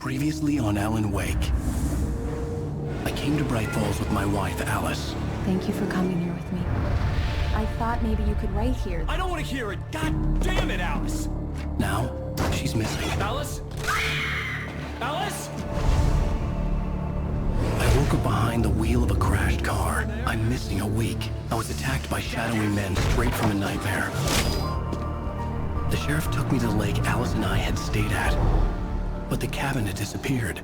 Previously on Alan Wake. I came to Bright Falls with my wife, Alice. Thank you for coming here with me. I thought maybe you could write here. I don't want to hear it! God damn it, Alice! Now, she's missing. Alice? Alice? I woke up behind the wheel of a crashed car. I'm missing a week. I was attacked by shadowy men straight from a nightmare. The sheriff took me to the lake Alice and I had stayed at, but the cabin had disappeared.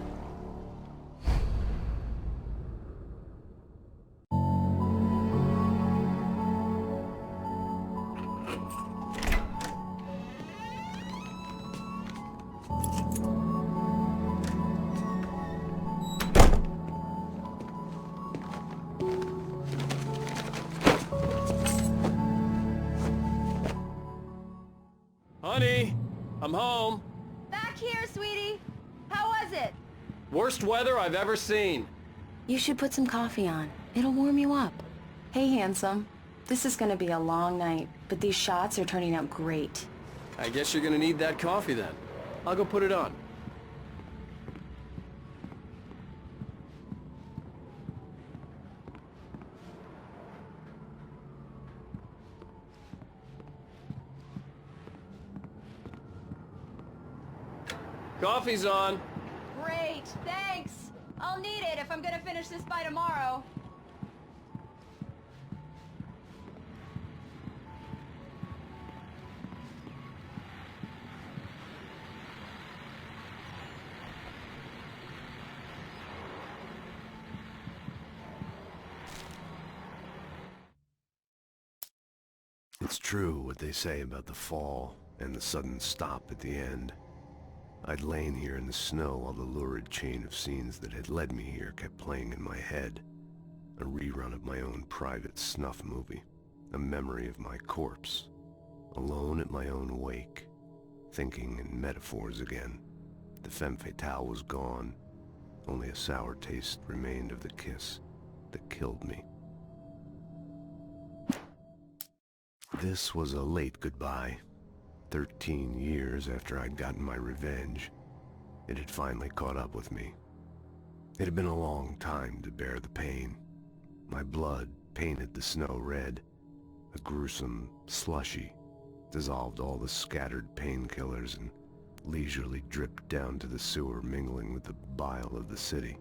Honey, I'm home. Back here, sweetie. How was it? Worst weather I've ever seen. You should put some coffee on. It'll warm you up. Hey, handsome. This is gonna be a long night, but these shots are turning out great. I guess you're gonna need that coffee then. I'll go put it on. Coffee's on. Great, thanks. I'll need it if I'm gonna finish this by tomorrow. It's true what they say about the fall and the sudden stop at the end. I'd lain here in the snow while the lurid chain of scenes that had led me here kept playing in my head. A rerun of my own private snuff movie. A memory of my corpse. Alone at my own wake. Thinking in metaphors again. The femme fatale was gone. Only a sour taste remained of the kiss that killed me. This was a late goodbye. 13 years after I'd gotten my revenge, it had finally caught up with me. It had been a long time to bear the pain. My blood painted the snow red. A gruesome slushy dissolved all the scattered painkillers and leisurely dripped down to the sewer, mingling with the bile of the city,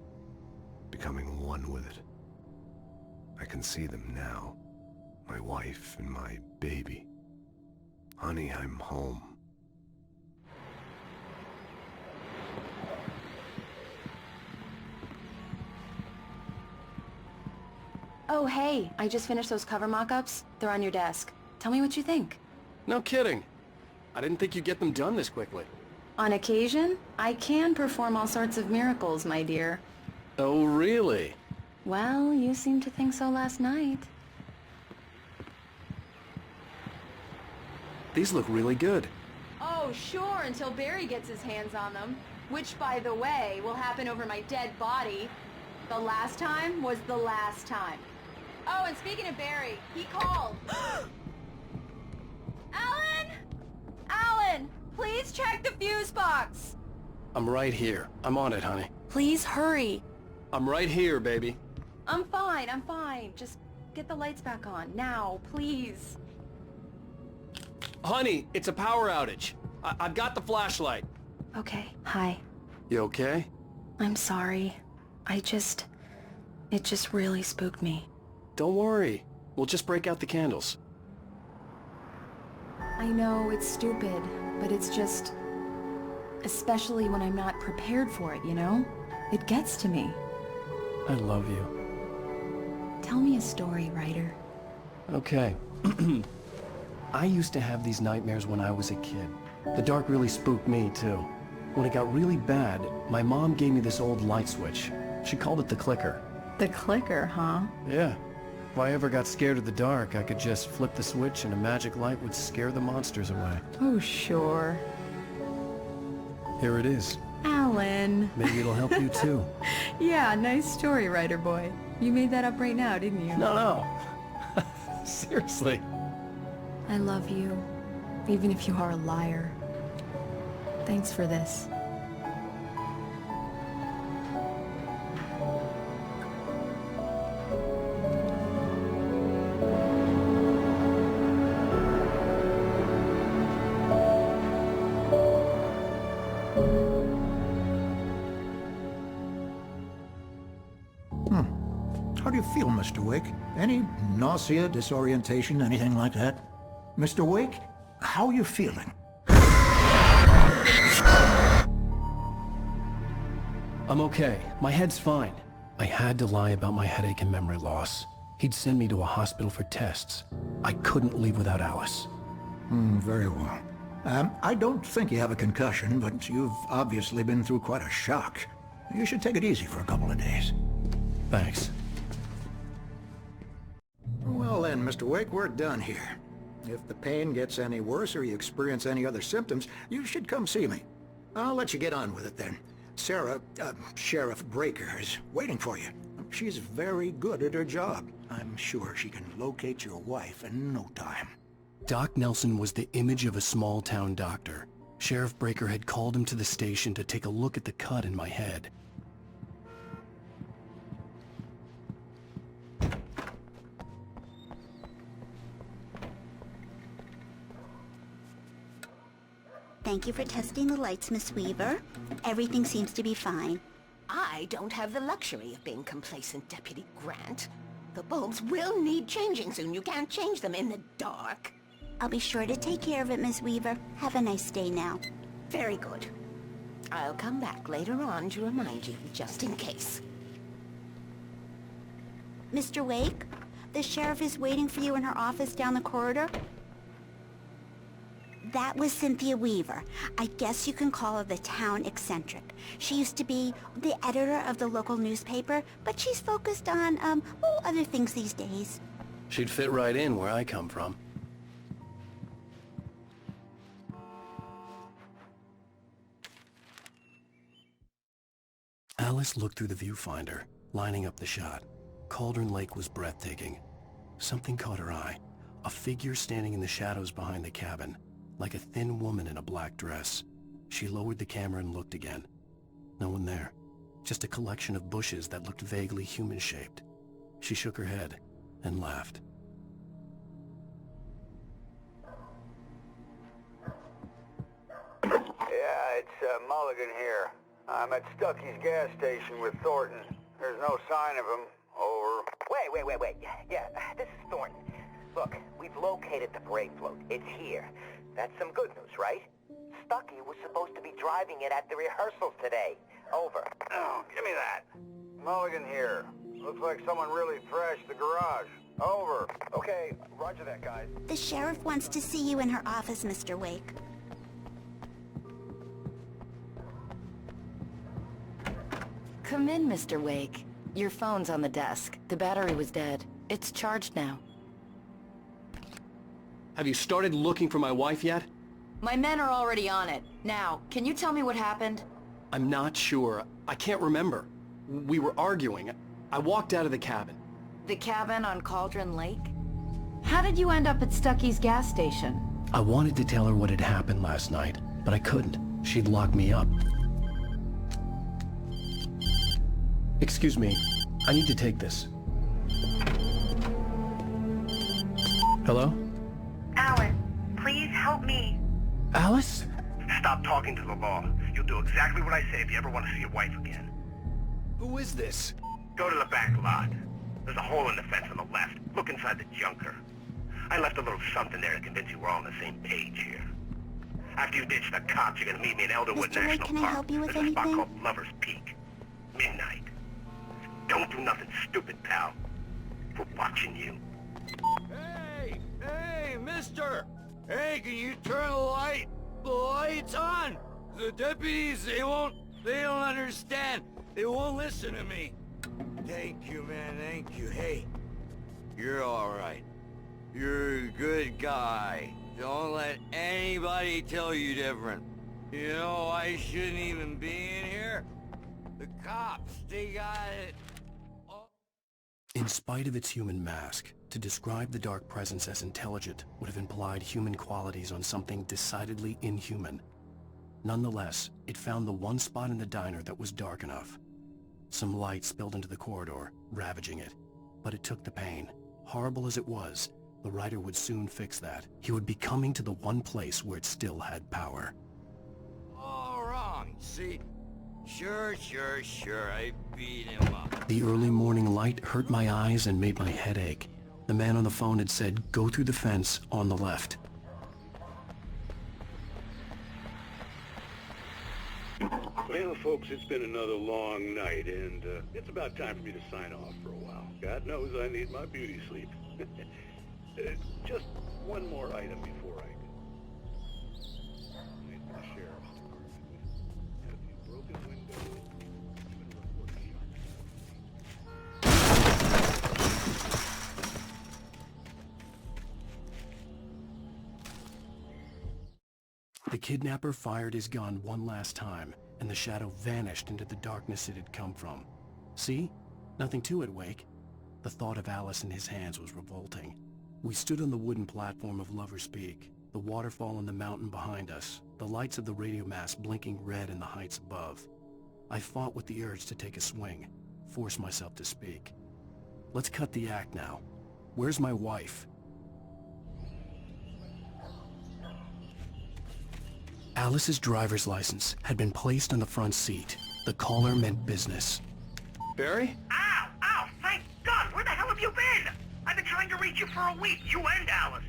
becoming one with it. I can see them now, my wife and my baby. Honey, I'm home. Oh, hey, I just finished those cover mock-ups. They're on your desk. Tell me what you think. No kidding. I didn't think you'd get them done this quickly. On occasion, I can perform all sorts of miracles, my dear. Oh, really? Well, you seemed to think so last night. These look really good. Oh, sure, until Barry gets his hands on them. Which, by the way, will happen over my dead body. The last time was the last time. Oh, and speaking of Barry, he called. Alan! Alan! Please check the fuse box! I'm right here. I'm on it, honey. Please hurry. I'm right here, baby. I'm fine, I'm fine. Just get the lights back on, now, please. Honey, it's a power outage. I've got the flashlight. Okay, hi. You okay? I'm sorry. It just really spooked me. Don't worry. We'll just break out the candles. I know it's stupid, but it's just... especially when I'm not prepared for it, you know? It gets to me. I love you. Tell me a story, writer. Okay. I used to have these nightmares when I was a kid. The dark really spooked me, too. When it got really bad, my mom gave me this old light switch. She called it the clicker. The clicker, huh? Yeah. If I ever got scared of the dark, I could just flip the switch and a magic light would scare the monsters away. Oh, sure. Here it is. Alan. Maybe it'll help you, too. Yeah, nice story, writer boy. You made that up right now, didn't you? No. Seriously. I love you, even if you are a liar. Thanks for this. How do you feel, Mr. Wake? Any nausea, disorientation, anything like that? Mr. Wake, how are you feeling? I'm okay. My head's fine. I had to lie about my headache and memory loss. He'd send me to a hospital for tests. I couldn't leave without Alice. Very well. I don't think you have a concussion, but you've obviously been through quite a shock. You should take it easy for a couple of days. Thanks. Well then, Mr. Wake, we're done here. If the pain gets any worse or you experience any other symptoms, you should come see me. I'll let you get on with it then. Sarah, Sheriff Breaker, is waiting for you. She's very good at her job. I'm sure she can locate your wife in no time. Doc Nelson was the image of a small-town doctor. Sheriff Breaker had called him to the station to take a look at the cut in my head. Thank you for testing the lights, Miss Weaver. Everything seems to be fine. I don't have the luxury of being complacent, Deputy Grant. The bulbs will need changing soon. You can't change them in the dark. I'll be sure to take care of it, Miss Weaver. Have a nice day now. Very good. I'll come back later on to remind you, just in case. Mr. Wake, the sheriff is waiting for you in her office down the corridor. That was Cynthia Weaver. I guess you can call her the town eccentric. She used to be the editor of the local newspaper, but she's focused on, other things these days. She'd fit right in where I come from. Alice looked through the viewfinder, lining up the shot. Cauldron Lake was breathtaking. Something caught her eye. A figure standing in the shadows behind the cabin, like a thin woman in a black dress. She lowered the camera and looked again. No one there. Just a collection of bushes that looked vaguely human-shaped. She shook her head and laughed. Yeah, it's Mulligan here. I'm at Stucky's gas station with Thornton. There's no sign of him. Over. Wait. Yeah, this is Thornton. Look, we've located the parade float. It's here. That's some good news, right? Stucky was supposed to be driving it at the rehearsals today. Over. Oh, give me that. Mulligan here. Looks like someone really thrashed the garage. Over. Okay, roger that, guys. The sheriff wants to see you in her office, Mr. Wake. Come in, Mr. Wake. Your phone's on the desk. The battery was dead. It's charged now. Have you started looking for my wife yet? My men are already on it. Now, can you tell me what happened? I'm not sure. I can't remember. We were arguing. I walked out of the cabin. The cabin on Cauldron Lake? How did you end up at Stucky's gas station? I wanted to tell her what had happened last night, but I couldn't. She'd lock me up. Excuse me. I need to take this. Hello? Alice, please help me. Alice? Stop talking to the law. You'll do exactly what I say if you ever want to see your wife again. Who is this? Go to the back lot. There's a hole in the fence on the left. Look inside the junker. I left a little something there to convince you we're all on the same page here. After you ditch the cops, you're gonna meet me in Elderwood Mr. Wake, National can I Park. help you with There's a spot anything? called Lover's Peak. Midnight. Don't do nothing stupid, pal. We're watching you. Hey, mister! Hey, can you turn the light? The light's on! The deputies, they don't understand. They won't listen to me. Thank you, man, thank you. Hey, you're alright. You're a good guy. Don't let anybody tell you different. You know, I shouldn't even be in here. The cops, they got it. In spite of its human mask, to describe the dark presence as intelligent would have implied human qualities on something decidedly inhuman. Nonetheless, it found the one spot in the diner that was dark enough. Some light spilled into the corridor, ravaging it. But it took the pain. Horrible as it was, the writer would soon fix that. He would be coming to the one place where it still had power. All wrong, see? Sure. I beat him up. The early morning light hurt my eyes and made my head ache. The man on the phone had said, go through the fence on the left. Well, folks, it's been another long night, and it's about time for me to sign off for a while. God knows I need my beauty sleep. Just one more item before I go. The sheriff's department. Have you broken windows? The kidnapper fired his gun one last time, and the shadow vanished into the darkness it had come from. See? Nothing to it, Wake. The thought of Alice in his hands was revolting. We stood on the wooden platform of Lover's Peak, the waterfall on the mountain behind us, the lights of the radio mast blinking red in the heights above. I fought with the urge to take a swing, force myself to speak. Let's cut the act now. Where's my wife? Alice's driver's license had been placed on the front seat. The caller meant business. Barry? Ow! Thank God! Where the hell have you been? I've been trying to reach you for a week, you and Alice.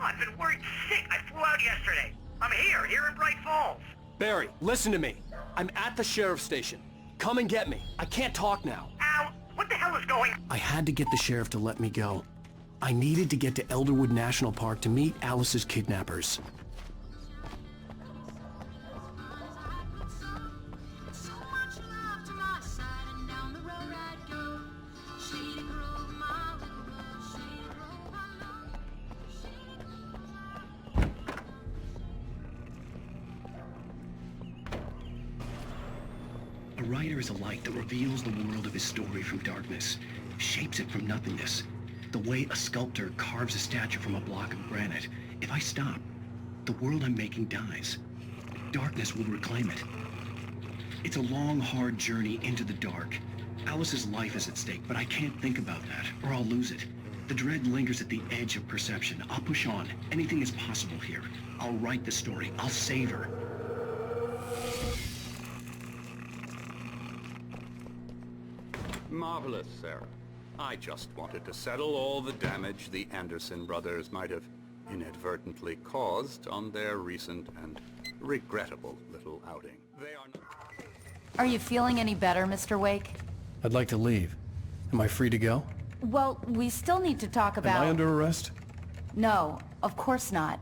I've been worried sick. I flew out yesterday. I'm here in Bright Falls. Barry, listen to me. I'm at the sheriff's station. Come and get me. I can't talk now. Al, what the hell is going on? I had to get the sheriff to let me go. I needed to get to Elderwood National Park to meet Alice's kidnappers. A writer is a light that reveals the world of his story from darkness, shapes it from nothingness. The way a sculptor carves a statue from a block of granite. If I stop, the world I'm making dies. Darkness will reclaim it. It's a long, hard journey into the dark. Alice's life is at stake, but I can't think about that, or I'll lose it. The dread lingers at the edge of perception. I'll push on. Anything is possible here. I'll write the story. I'll save her. Marvelous, Sarah. I just wanted to settle all the damage the Anderson brothers might have inadvertently caused on their recent and regrettable little outing. They are not... Are you feeling any better, Mr. Wake? I'd like to leave. Am I free to go? Well, we still need to talk about... Am I under arrest? No, of course not.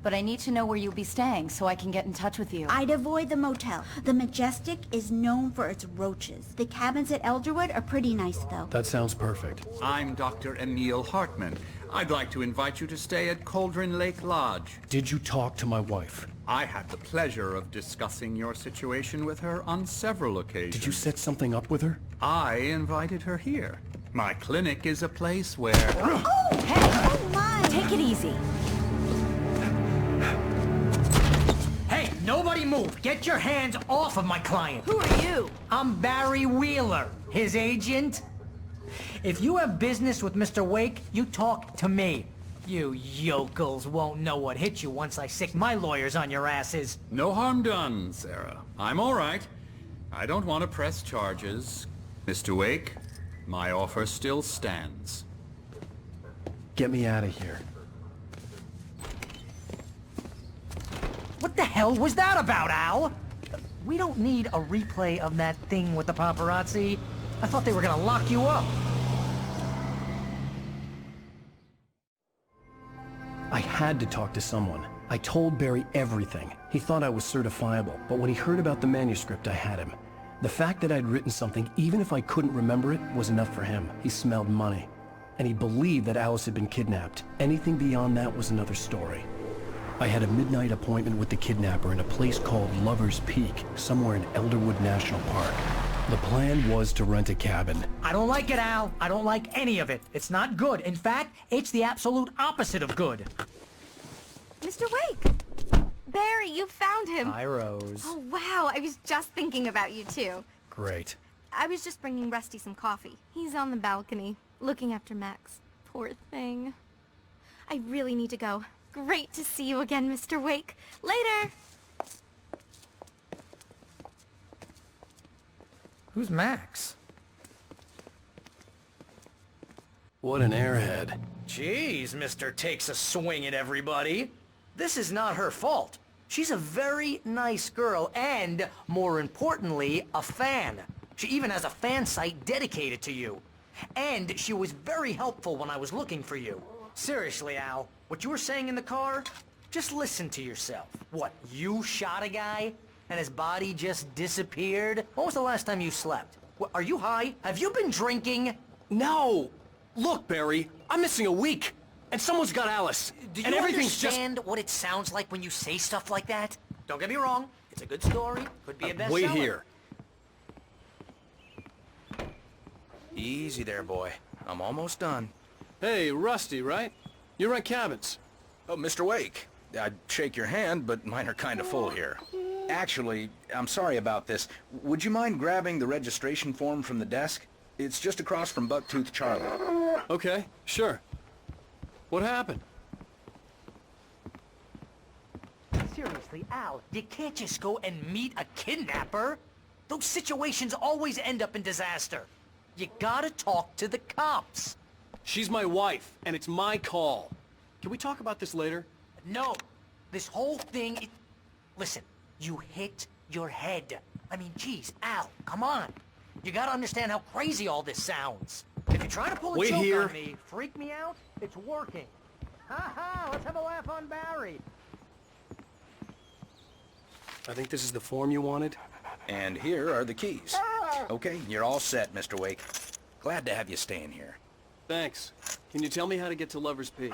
But I need to know where you'll be staying so I can get in touch with you. I'd avoid the motel. The Majestic is known for its roaches. The cabins at Elderwood are pretty nice, though. That sounds perfect. I'm Dr. Emil Hartman. I'd like to invite you to stay at Cauldron Lake Lodge. Did you talk to my wife? I had the pleasure of discussing your situation with her on several occasions. Did you set something up with her? I invited her here. My clinic is a place where... Oh, hey! Oh, my! Take it easy. Hey, nobody move! Get your hands off of my client! Who are you? I'm Barry Wheeler, his agent. If you have business with Mr. Wake, you talk to me. You yokels won't know what hit you once I sick my lawyers on your asses. No harm done, Sarah. I'm all right. I don't want to press charges. Mr. Wake, my offer still stands. Get me out of here. What the hell was that about, Al? We don't need a replay of that thing with the paparazzi. I thought they were gonna lock you up. I had to talk to someone. I told Barry everything. He thought I was certifiable, but when he heard about the manuscript, I had him. The fact that I'd written something, even if I couldn't remember it, was enough for him. He smelled money. And he believed that Alice had been kidnapped. Anything beyond that was another story. I had a midnight appointment with the kidnapper in a place called Lover's Peak, somewhere in Elderwood National Park. The plan was to rent a cabin. I don't like it, Al. I don't like any of it. It's not good. In fact, it's the absolute opposite of good. Mr. Wake! Barry, you found him! Hi, Rose. Oh, wow. I was just thinking about you, too. Great. I was just bringing Rusty some coffee. He's on the balcony, looking after Max. Poor thing. I really need to go. Great to see you again, Mr. Wake. Later! Who's Max? What an airhead. Jeez, Mr. Takes a Swing at everybody. This is not her fault. She's a very nice girl and, more importantly, a fan. She even has a fan site dedicated to you. And she was very helpful when I was looking for you. Seriously, Al, what you were saying in the car? Just listen to yourself. What, you shot a guy? And his body just disappeared? When was the last time you slept? What, are you high? Have you been drinking? No! Look, Barry, I'm missing a week, and someone's got Alice. Do and you everything's understand what it sounds like when you say stuff like that? Don't get me wrong, it's a good story, could be a bestseller. Wait here. Easy there, boy. I'm almost done. Hey, Rusty, right? You rent cabins. Oh, Mr. Wake. I'd shake your hand, but mine are kind of full here. Actually, I'm sorry about this. Would you mind grabbing the registration form from the desk? It's just across from Bucktooth Charlie. Okay, sure. What happened? Seriously, Al, you can't just go and meet a kidnapper. Those situations always end up in disaster. You gotta talk to the cops. She's my wife, and it's my call. Can we talk about this later? No. This whole thing... Listen, you hit your head. I mean, geez, Al, come on. You gotta understand how crazy all this sounds. If you try to pull a joke on me, freak me out, it's working. Ha ha, let's have a laugh on Barry. I think this is the form you wanted. And here are the keys. Okay, you're all set, Mr. Wake. Glad to have you staying here. Thanks. Can you tell me how to get to Lover's Peak?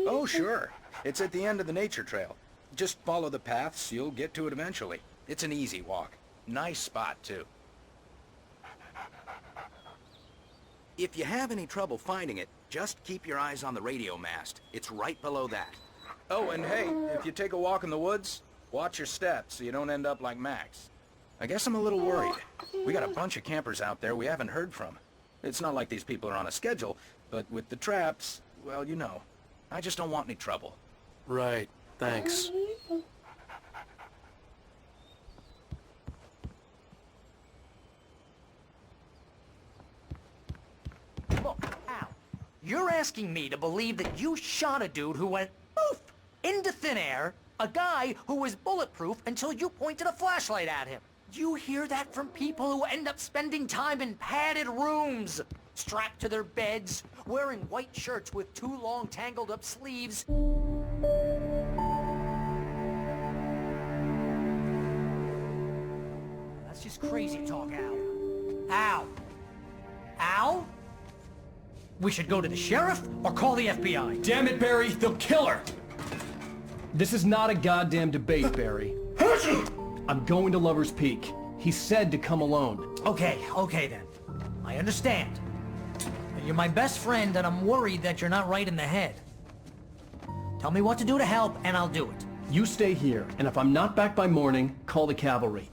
Oh, sure. It's at the end of the nature trail. Just follow the paths, you'll get to it eventually. It's an easy walk. Nice spot, too. If you have any trouble finding it, just keep your eyes on the radio mast. It's right below that. Oh, and hey, if you take a walk in the woods, watch your steps so you don't end up like Max. I guess I'm a little worried. We got a bunch of campers out there we haven't heard from. It's not like these people are on a schedule, but with the traps, well, you know. I just don't want any trouble. Right. Thanks. Look, Al, you're asking me to believe that you shot a dude who went poof into thin air, a guy who was bulletproof until you pointed a flashlight at him. You hear that from people who end up spending time in padded rooms, strapped to their beds, wearing white shirts with too long tangled up sleeves. That's just crazy talk, Al. Al? Al? We should go to the sheriff or call the FBI. Damn it, Barry, they'll kill her! This is not a goddamn debate, Barry. I'm going to Lover's Peak. He said to come alone. Okay then. I understand. You're my best friend and I'm worried that you're not right in the head. Tell me what to do to help and I'll do it. You stay here, and if I'm not back by morning, call the cavalry.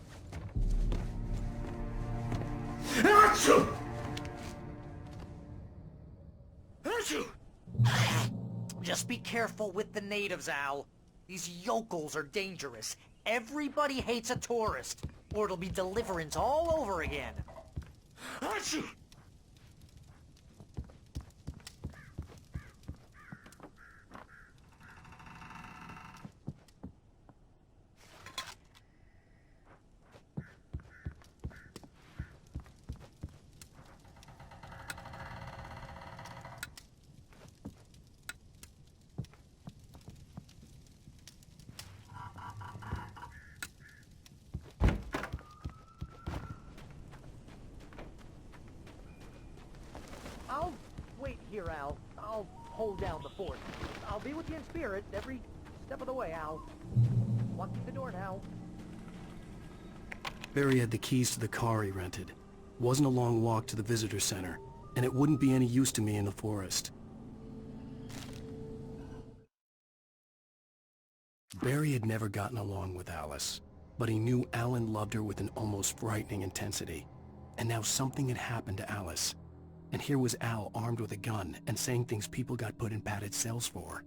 Just be careful with the natives, Al. These yokels are dangerous. Everybody hates a tourist, or it'll be Deliverance all over again. I'll wait here, Al. I'll hold down the fort. I'll be with you in spirit every step of the way, Al. Lock the door now. Barry had the keys to the car he rented. Wasn't a long walk to the visitor center, and it wouldn't be any use to me in the forest. Barry had never gotten along with Alice, but he knew Alan loved her with an almost frightening intensity. And now something had happened to Alice. And here was Al armed with a gun and saying things people got put in padded cells for.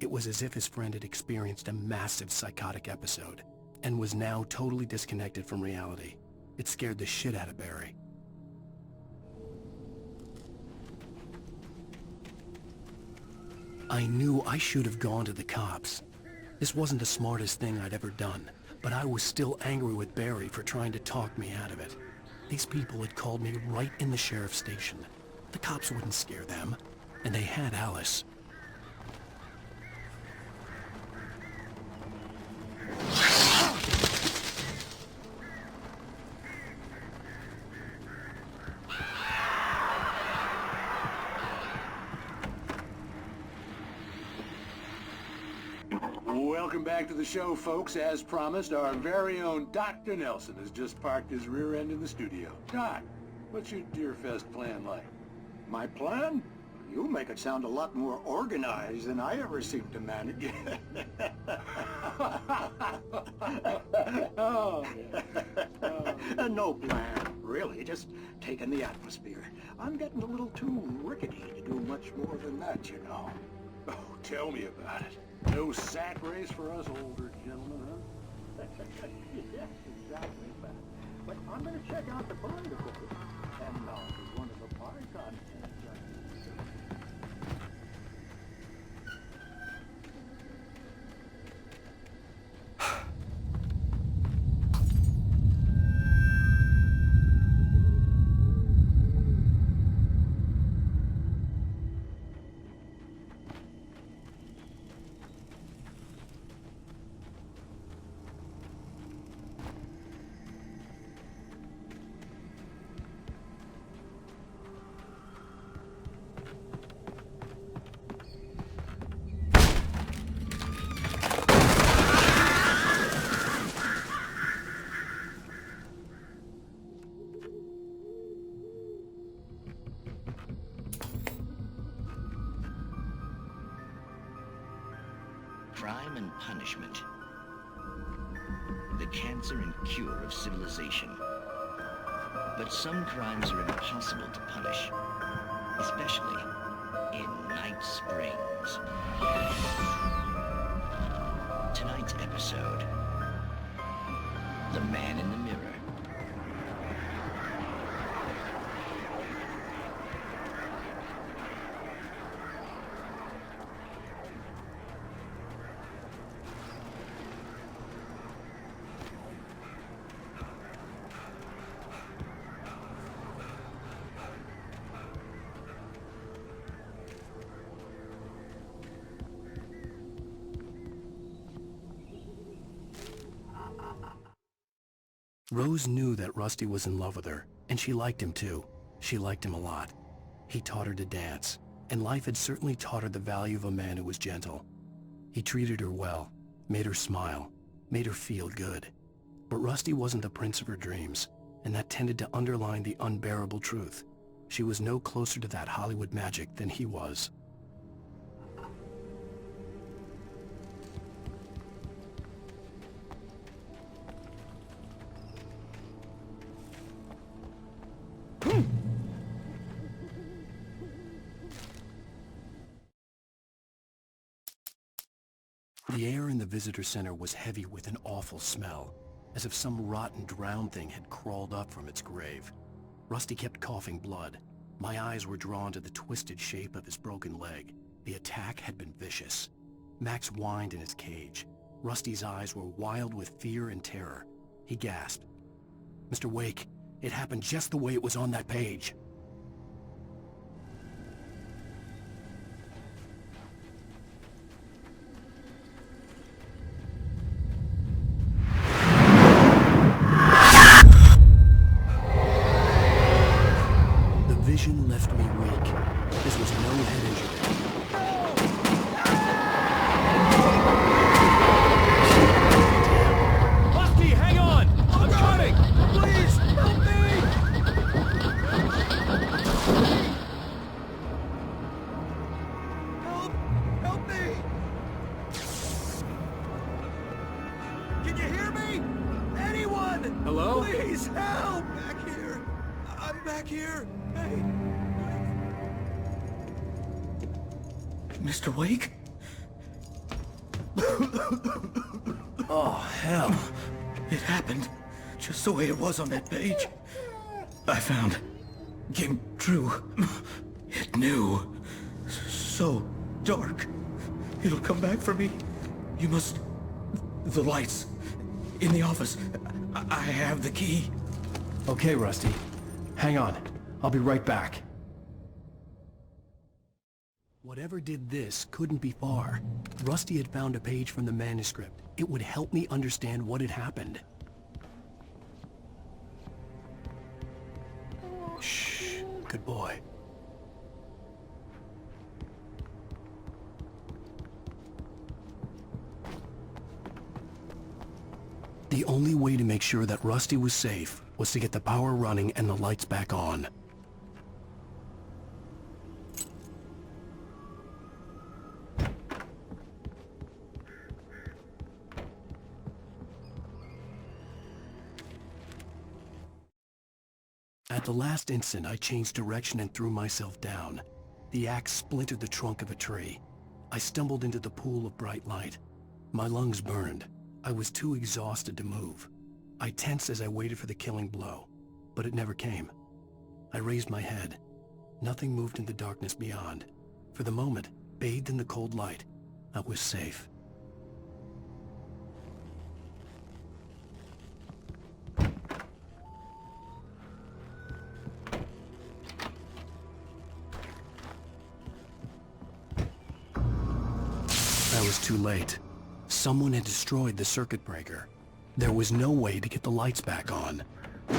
It was as if his friend had experienced a massive psychotic episode and was now totally disconnected from reality. It scared the shit out of Barry. I knew I should have gone to the cops. This wasn't the smartest thing I'd ever done, but I was still angry with Barry for trying to talk me out of it. These people had called me right in the sheriff's station. The cops wouldn't scare them, and they had Alice. Welcome back to the show, folks. As promised, our very own Dr. Nelson has just parked his rear end in the studio. Doc, what's your Deerfest plan like? My plan? You make it sound a lot more organized than I ever seem to manage. No plan, really. Just taking the atmosphere. I'm getting a little too rickety to do much more than that, you know. Oh, tell me about it. No sack race for us older gentlemen, huh? Yes, exactly. But I'm going to check out the barn before, and one of the pie contests. Crime and punishment. The cancer and cure of civilization. But some crimes are impossible to punish, especially in Night Springs. Tonight's episode, The Man in the Mirror. Rose knew that Rusty was in love with her, and she liked him too. She liked him a lot. He taught her to dance, and life had certainly taught her the value of a man who was gentle. He treated her well, made her smile, made her feel good. But Rusty wasn't the prince of her dreams, and that tended to underline the unbearable truth. She was no closer to that Hollywood magic than he was. The air in the visitor center was heavy with an awful smell, as if some rotten drowned thing had crawled up from its grave. Rusty kept coughing blood. My eyes were drawn to the twisted shape of his broken leg. The attack had been vicious. Max whined in his cage. Rusty's eyes were wild with fear and terror. He gasped. "Mr. Wake, it happened just the way it was on that page." Vision left me weak. This was no head injury. Rusty, hang on! I'm coming! Please, help me! Help me! Can you hear me? Anyone? Hello? Please, help! Back here! I'm back here! Hey! Mr. Wake? Oh, hell. It happened just the way it was on that page. I found. Came true. It knew. So dark. It'll come back for me. You must... The lights. In the office. I have the key. Okay, Rusty. Hang on. I'll be right back. Whatever did this couldn't be far. Rusty had found a page from the manuscript. It would help me understand what had happened. Shh. Good boy. The only way to make sure that Rusty was safe was to get the power running and the lights back on. At the last instant, I changed direction and threw myself down. The axe splintered the trunk of a tree. I stumbled into the pool of bright light. My lungs burned. I was too exhausted to move. I tensed as I waited for the killing blow, but it never came. I raised my head. Nothing moved in the darkness beyond. For the moment, bathed in the cold light, I was safe. I was too late. Someone had destroyed the circuit breaker. There was no way to get the lights back on. The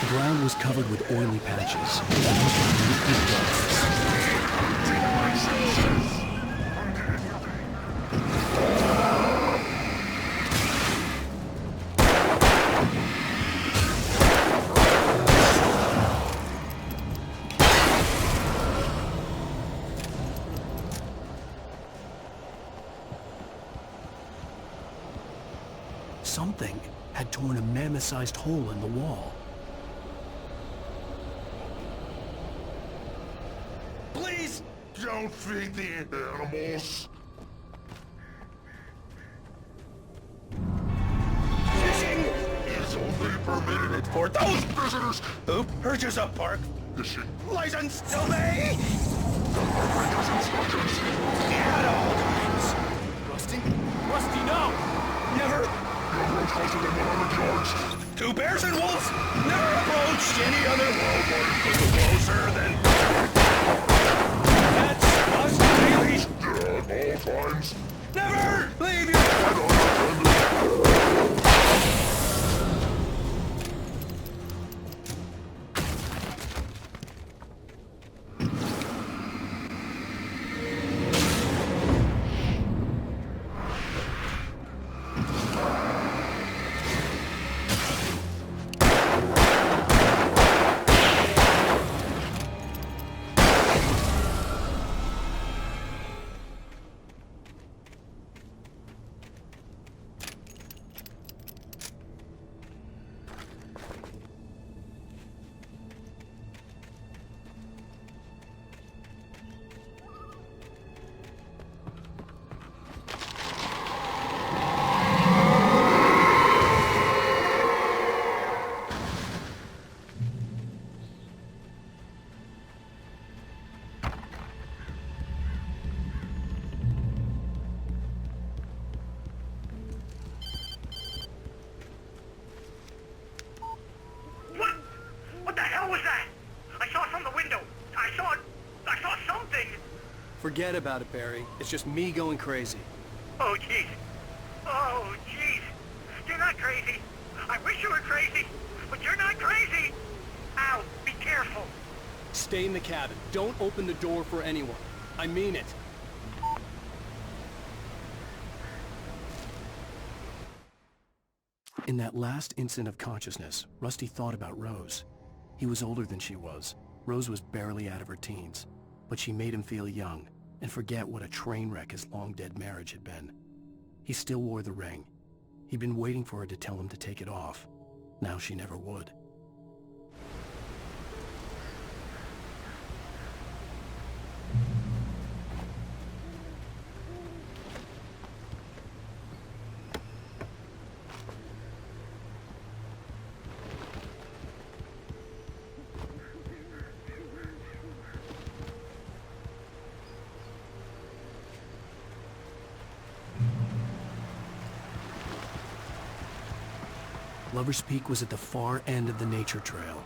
ground was covered with oily patches. Something had torn a mammoth-sized hole in the wall. Please don't feed the animals. Fishing is only permitted for those visitors who purchase a park fishing license. Obey at all times. Rusty? Rusty, no! Never! Closer than 100 yards. Two bears and wolves never approached any other wildlife closer than... That's us daily! At all times. Never leave your... Forget about it, Barry. It's just me going crazy. Oh, jeez. Oh, jeez. You're not crazy. I wish you were crazy, but you're not crazy. Ow, be careful. Stay in the cabin. Don't open the door for anyone. I mean it. In that last instant of consciousness, Rusty thought about Rose. He was older than she was. Rose was barely out of her teens, but she made him feel young and forget what a train wreck his long-dead marriage had been. He still wore the ring. He'd been waiting for her to tell him to take it off. Now she never would. Lover's Peak was at the far end of the nature trail.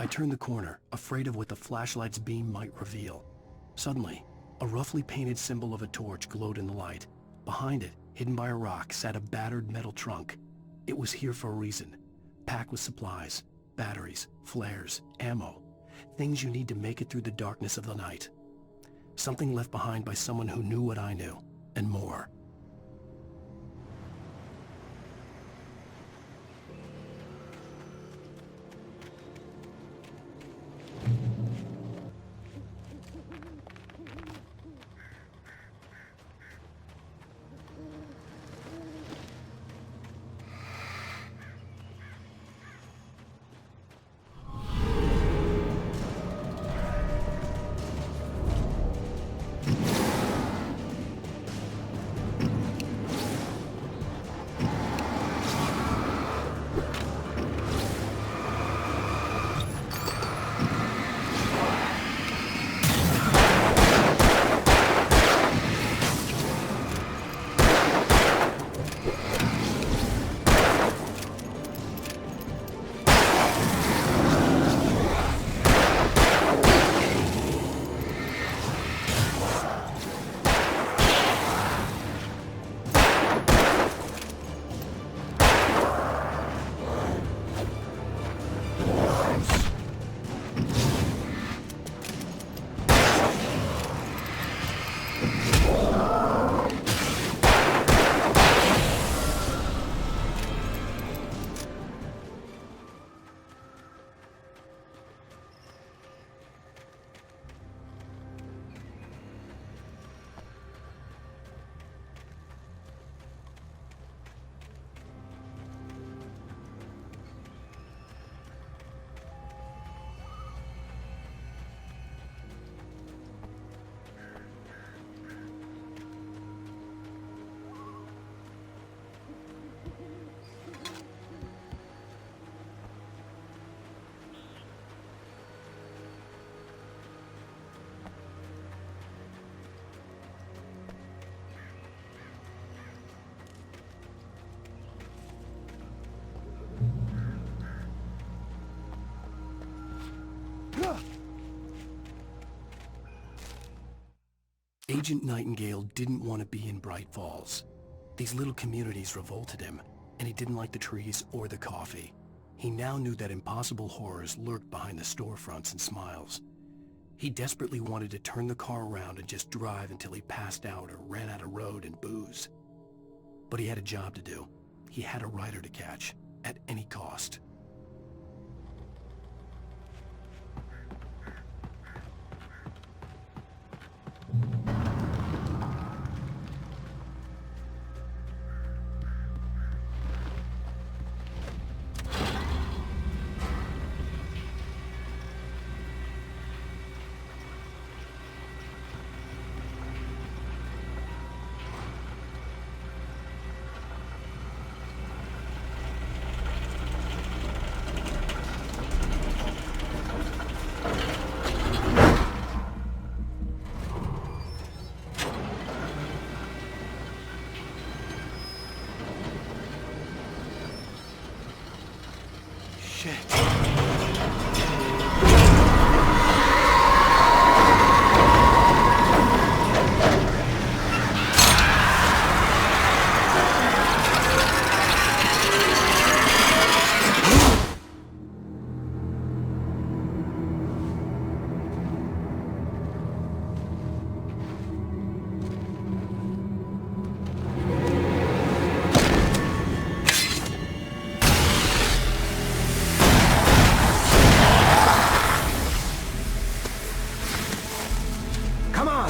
turned the corner, afraid of what the flashlight's beam might reveal. Suddenly, a roughly painted symbol of a torch glowed in the light. Behind it, hidden by a rock, sat a battered metal trunk. It was here for a reason, packed with supplies, batteries, flares, ammo, things you need to make it through the darkness of the night. Something left behind by someone who knew what I knew, and more. Agent Nightingale didn't want to be in Bright Falls. These little communities revolted him, and he didn't like the trees or the coffee. He now knew that impossible horrors lurked behind the storefronts and smiles. He desperately wanted to turn the car around and just drive until he passed out or ran out of road and booze. But he had a job to do. He had a rider to catch, at any cost.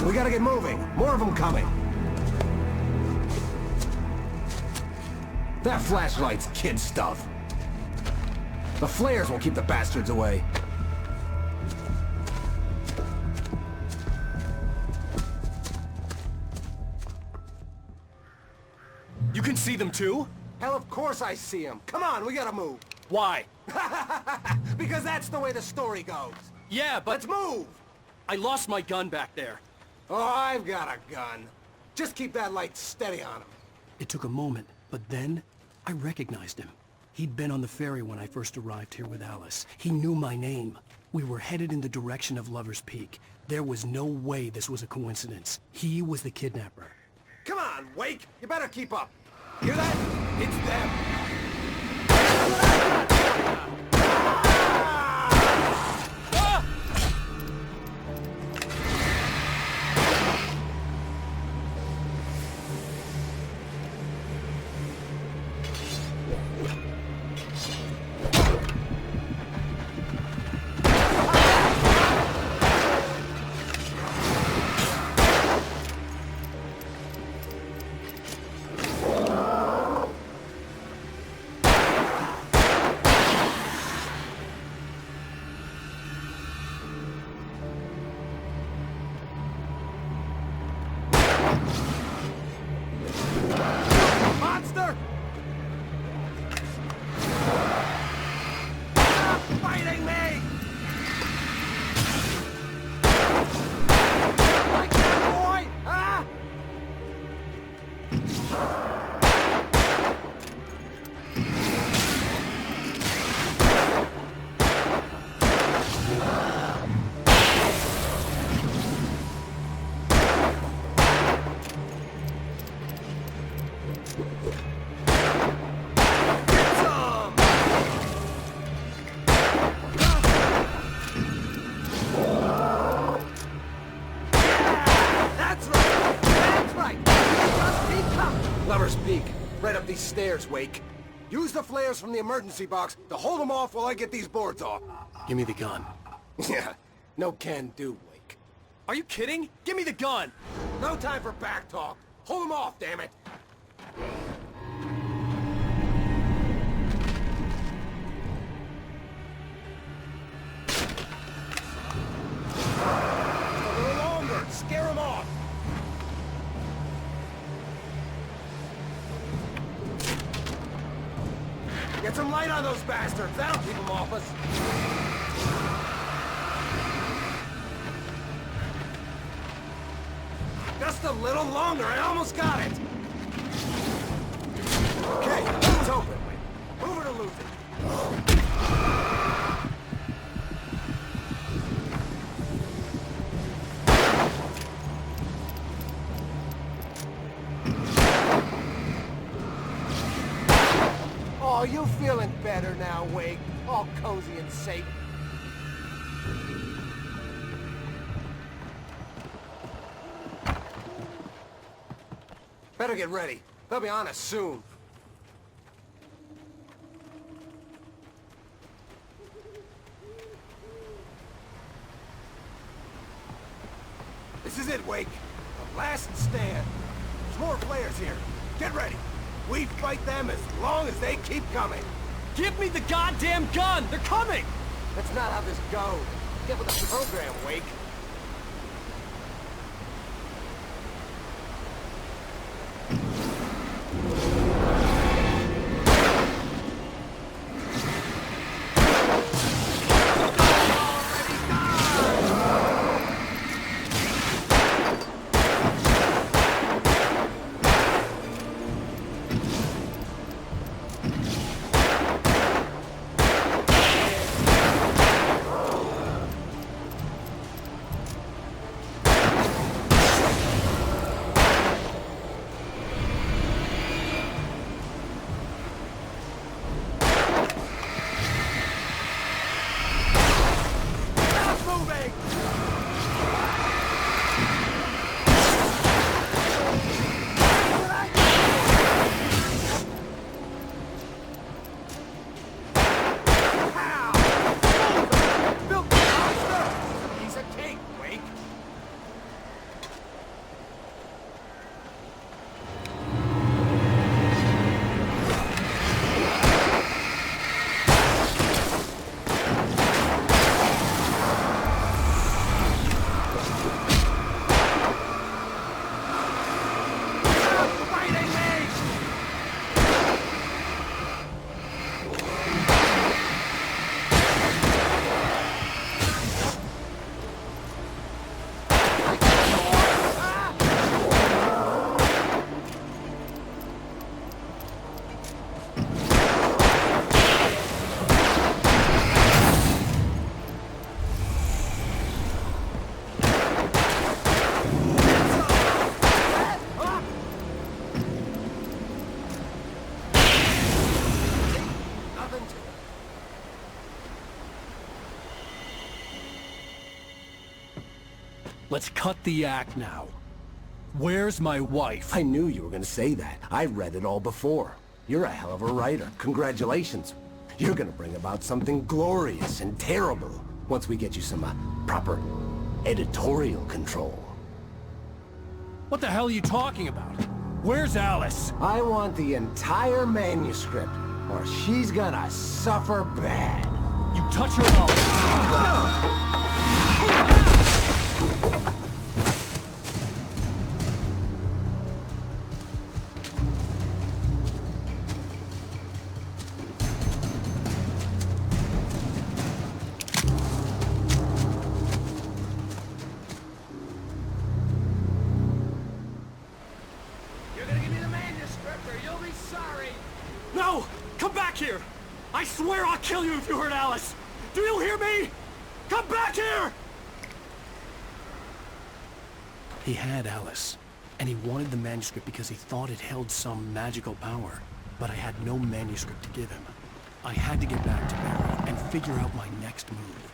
We gotta get moving. More of them coming. That flashlight's kid stuff. The flares will keep the bastards away. You can see them too? Hell, of course I see them. Come on, we gotta move. Why? Because that's the way the story goes. Yeah, but... Let's move! I lost my gun back there. Oh, I've got a gun. Just keep that light steady on him. It took a moment, but then I recognized him. He'd been on the ferry when I first arrived here with Alice. He knew my name. We were headed in the direction of Lover's Peak. There was no way this was a coincidence. He was the kidnapper. Come on, Wake! You better keep up! Hear that? It's them! These stairs, Wake. Use the flares from the emergency box to hold them off while I get these boards off. Give me the gun. Yeah, no can do, Wake. Are you kidding? Give me the gun! No time for back talk. Hold them off, damn it! A little longer! Scare them off! Get some light on those bastards! That'll keep them off us! Just a little longer! I almost got it! Okay, it's open. Move it or lose it. Oh, you feeling better now, Wake? All cozy and safe. Better get ready. They'll be on us soon. This is it, Wake. The last stand. There's more players here. Get ready. We fight them as long as they keep coming. Give me the goddamn gun! They're coming! That's not how this goes. Get with the program, Wake. Let's cut the act now. Where's my wife? I knew you were gonna say that. I read it all before. You're a hell of a writer. Congratulations. You're gonna bring about something glorious and terrible once we get you some proper editorial control. What the hell are you talking about? Where's Alice? I want the entire manuscript, or she's gonna suffer bad. You touch her up. No! Come back here! I swear I'll kill you if you hurt Alice! Do you hear me? Come back here! He had Alice, and he wanted the manuscript because he thought it held some magical power. But I had no manuscript to give him. I had to get back to Barry and figure out my next move.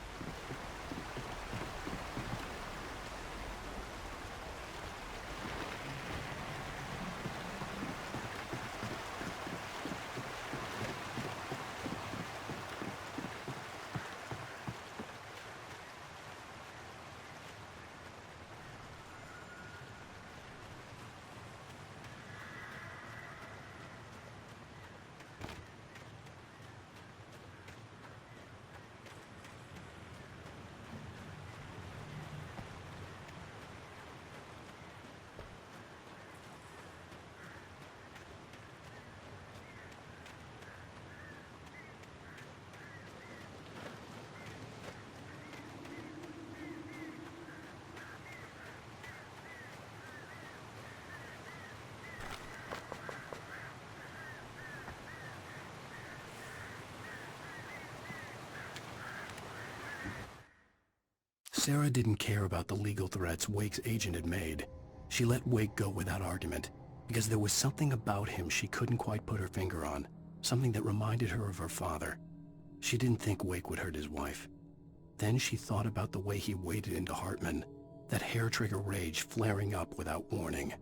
Sarah didn't care about the legal threats Wake's agent had made. She let Wake go without argument, because there was something about him she couldn't quite put her finger on, something that reminded her of her father. She didn't think Wake would hurt his wife. Then she thought about the way he waded into Hartman, that hair-trigger rage flaring up without warning.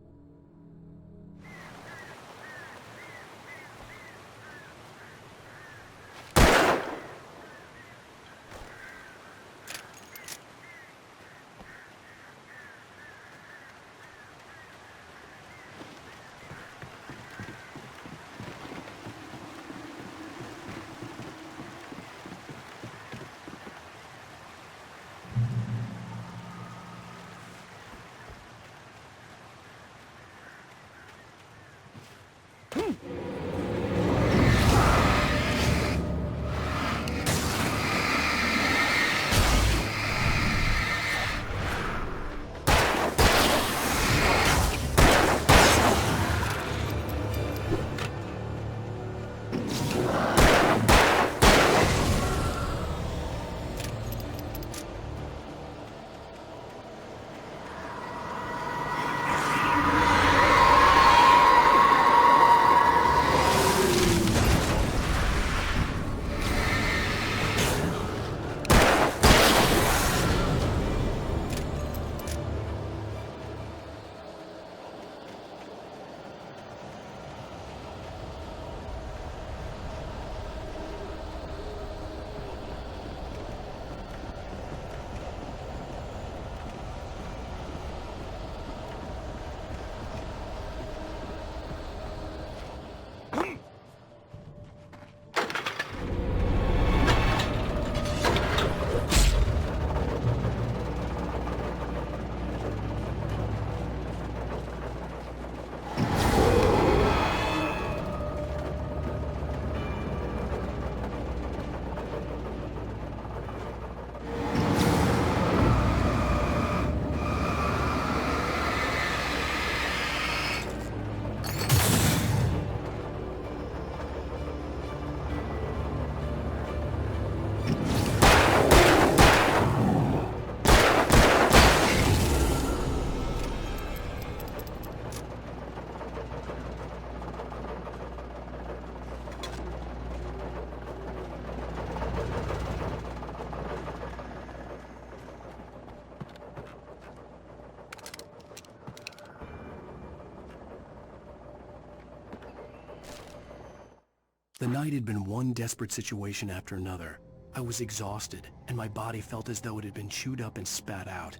The night had been one desperate situation after another. I was exhausted, and my body felt as though it had been chewed up and spat out.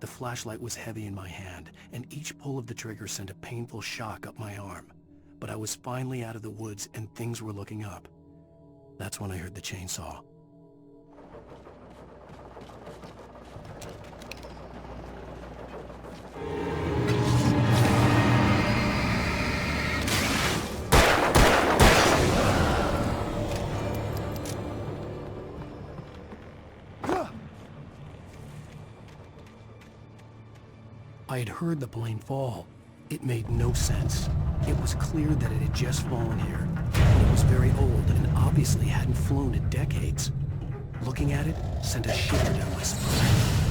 The flashlight was heavy in my hand, and each pull of the trigger sent a painful shock up my arm. But I was finally out of the woods, and things were looking up. That's when I heard the chainsaw. I had heard the plane fall. It made no sense. It was clear that it had just fallen here, but it was very old and obviously hadn't flown in decades. Looking at it sent a shiver down my spine.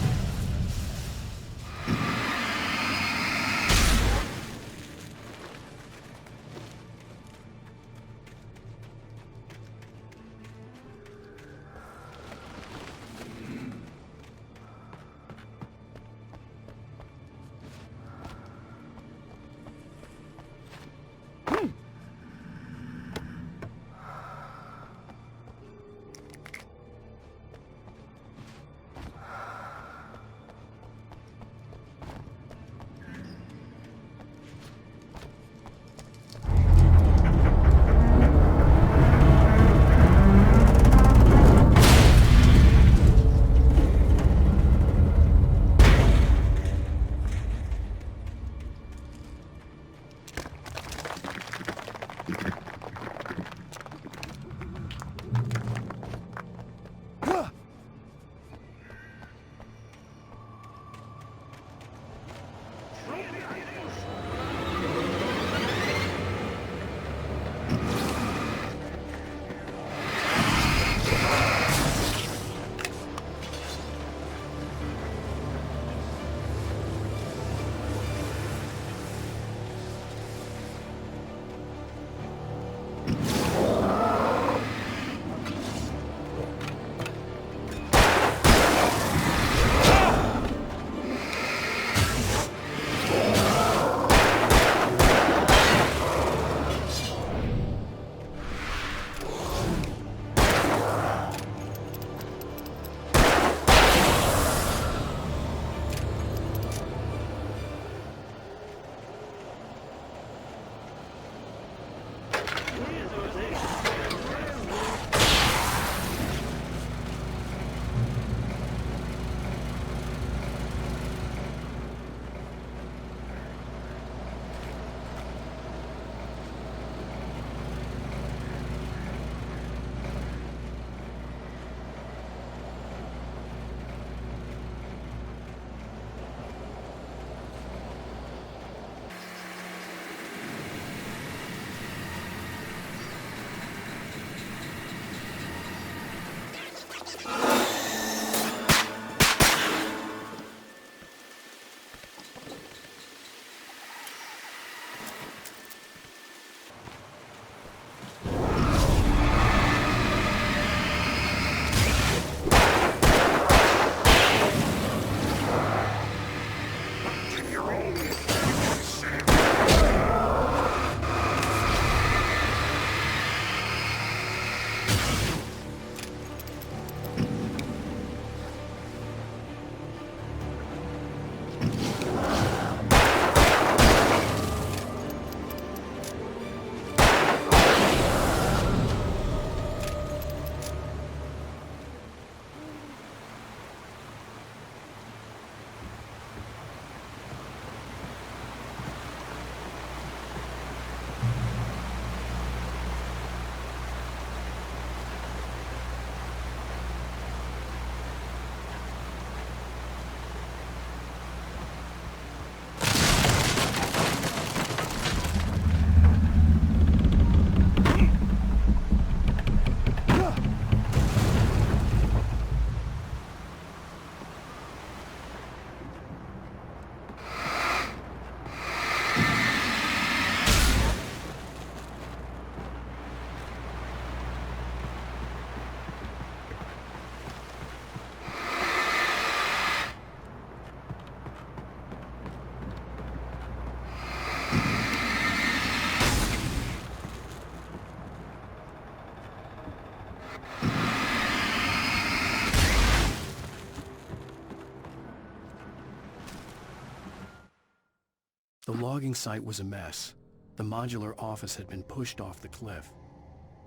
The logging site was a mess. The modular office had been pushed off the cliff.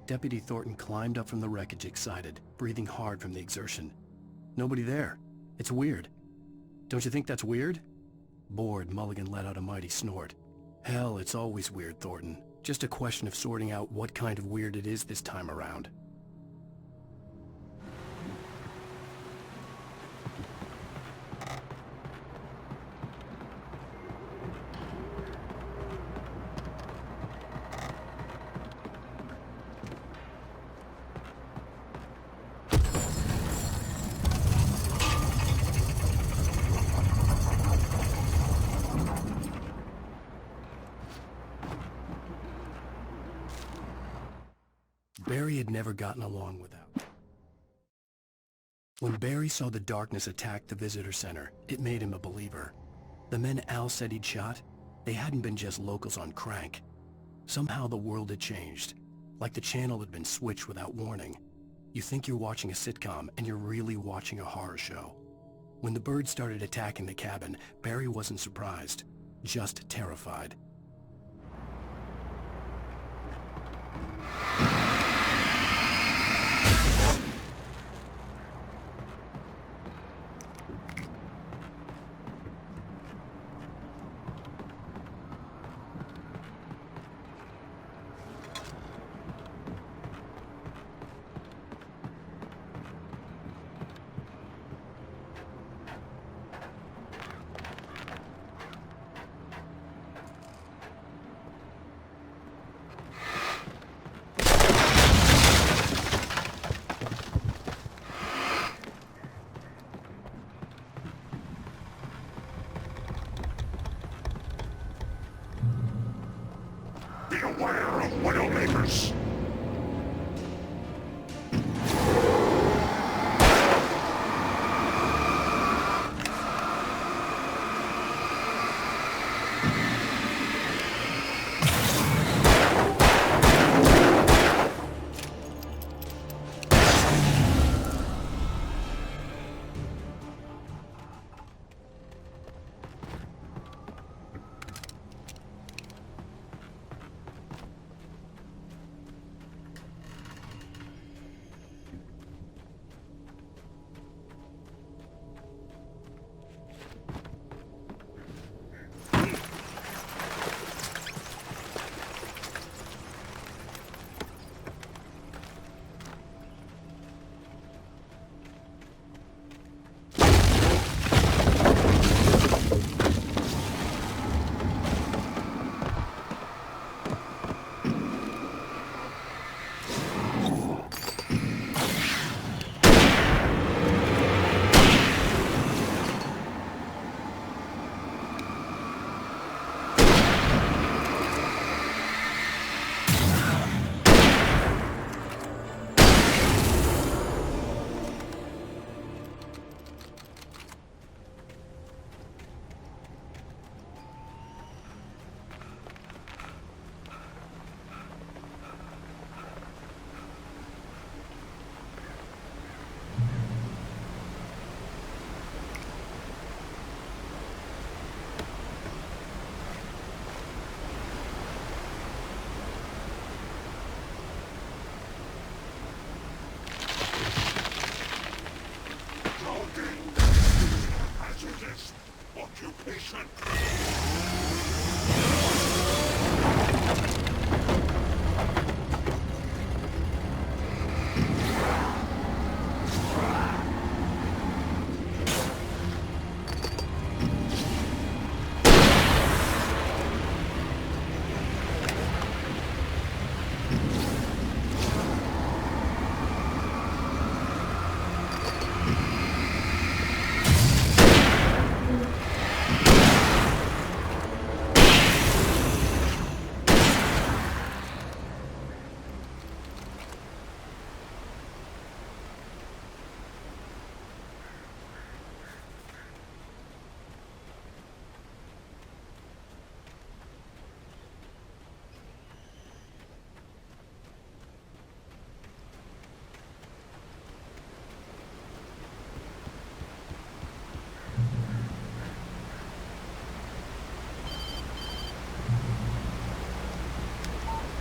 Deputy Thornton climbed up from the wreckage excited, breathing hard from the exertion. Nobody there. It's weird. Don't you think that's weird? Bored, Mulligan let out a mighty snort. Hell, it's always weird, Thornton. Just a question of sorting out what kind of weird it is this time around. Barry had never gotten along with Al. When Barry saw the darkness attack the visitor center, it made him a believer. The men Al said he'd shot, they hadn't been just locals on crank. Somehow the world had changed, like the channel had been switched without warning. You think you're watching a sitcom, and you're really watching a horror show. When the birds started attacking the cabin, Barry wasn't surprised, just terrified. Beware of Widowmakers!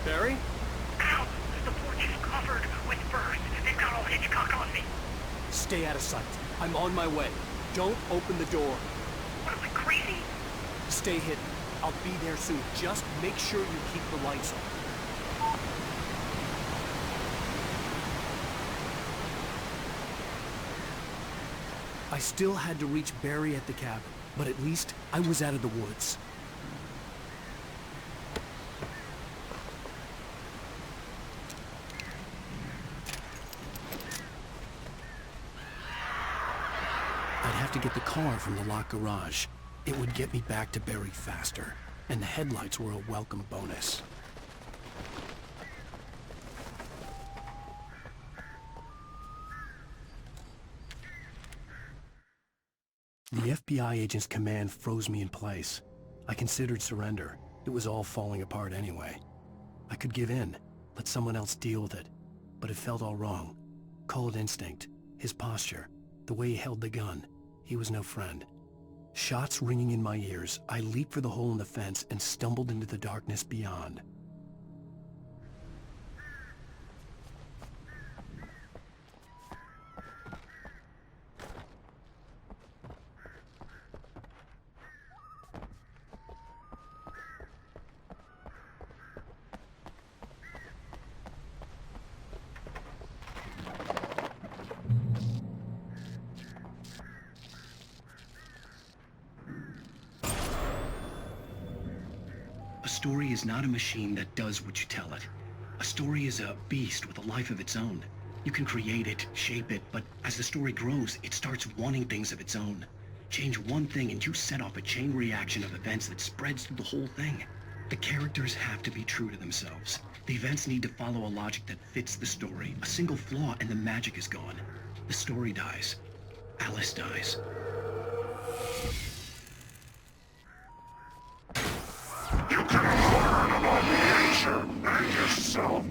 Barry? Ow! The porch is covered with furs. They've got all Hitchcock on me. Stay out of sight. I'm on my way. Don't open the door. What am I, crazy? Stay hidden. I'll be there soon. Just make sure you keep the lights on. I still had to reach Barry at the cabin, but at least I was out of the woods. I'd have to get the car from the locked garage. It would get me back to Barry faster, and the headlights were a welcome bonus. The FBI agent's command froze me in place. I considered surrender. It was all falling apart anyway. I could give in, let someone else deal with it, but it felt all wrong. Call it instinct, his posture, the way he held the gun. He was no friend. Shots ringing in my ears, I leaped for the hole in the fence and stumbled into the darkness beyond. A story is not a machine that does what you tell it. A story is a beast with a life of its own. You can create it, shape it, but as the story grows, it starts wanting things of its own. Change one thing and you set off a chain reaction of events that spreads through the whole thing. The characters have to be true to themselves. The events need to follow a logic that fits the story. A single flaw and the magic is gone. The story dies. Alice dies. You can learn about the agent and yourself.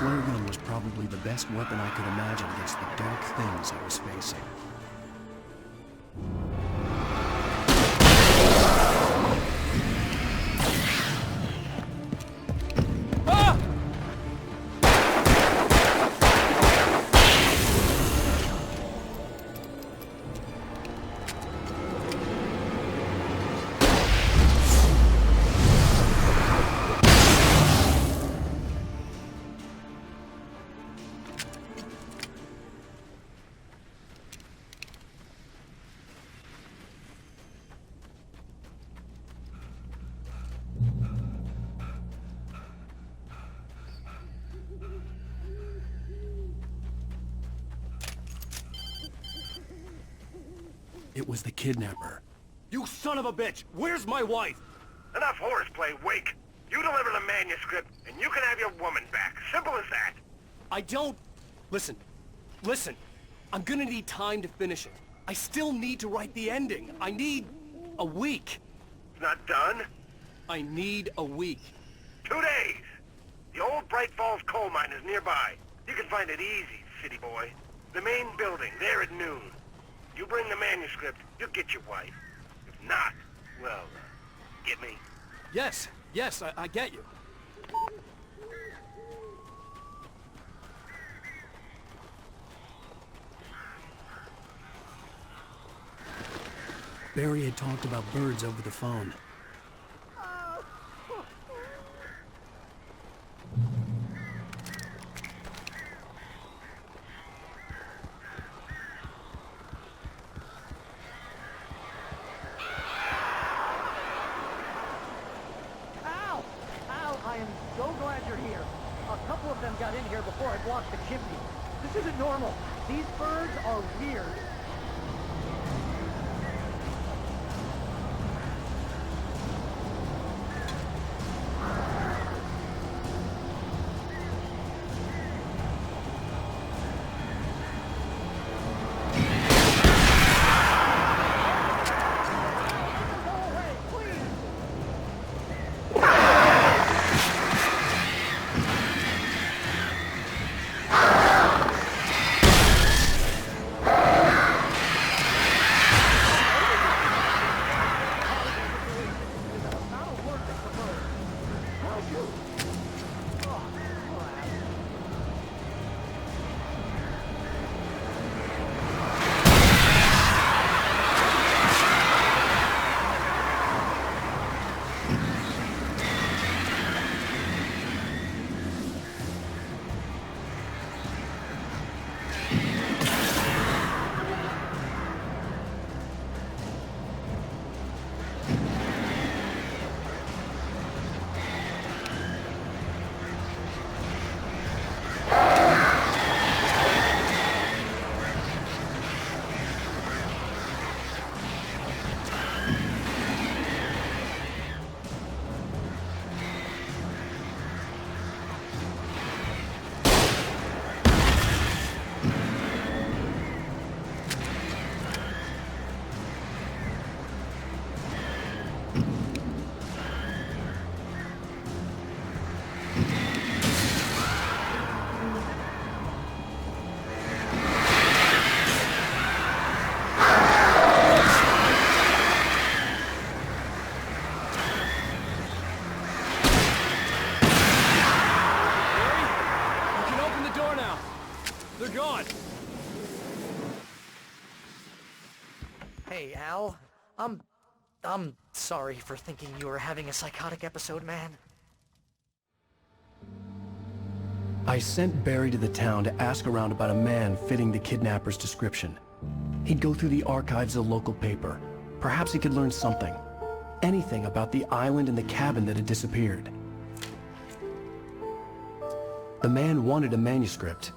flare gun was probably the best weapon I could imagine against the dark things I was facing. It was the Kidnapper. You son of a bitch! Where's my wife? Enough horseplay, Wake! You deliver the manuscript, and you can have your woman back. Simple as that. I don't... Listen. I'm gonna need time to finish it. I still need to write the ending. I need a week. It's not done? I need a week. 2 days. The old Bright Falls coal mine is nearby. You can find it easy, city boy. The main building, there at noon. You bring the manuscript, you'll get your wife. If not, well, get me? Yes, I get you. Barry had talked about birds over the phone. I am so glad you're here. A couple of them got in here before I blocked the chimney. This isn't normal. These birds are weird. Hey, Al. I'm sorry for thinking you were having a psychotic episode, man. I sent Barry to the town to ask around about a man fitting the kidnapper's description. He'd go through the archives of the local paper. Perhaps he could learn something. Anything about the island and the cabin that had disappeared. The man wanted a manuscript.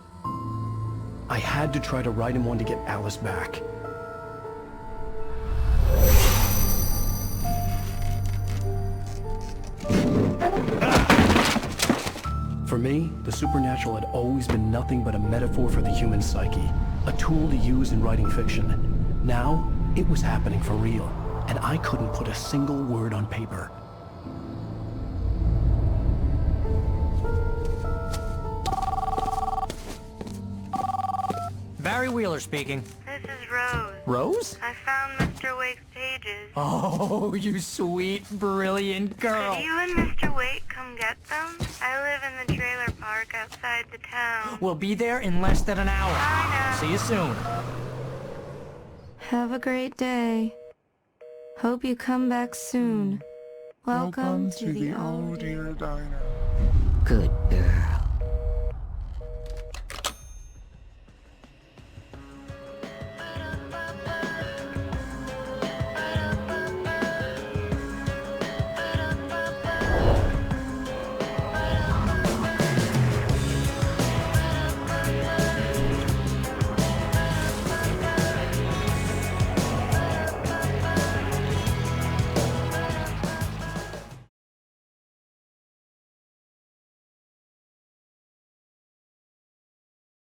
I had to try to write him one to get Alice back. For me, the supernatural had always been nothing but a metaphor for the human psyche, a tool to use in writing fiction. Now, it was happening for real, and I couldn't put a single word on paper. Barry Wheeler speaking. This is Rose. Rose? I found Mr. Wake's pages. Oh, you sweet, brilliant girl. Could you and Mr. Wake come get them? I live in the trailer park outside the town. We'll be there in less than an hour. Bye now. See you soon. Have a great day. Hope you come back soon. Welcome to the Old Dear Diner. Good girl.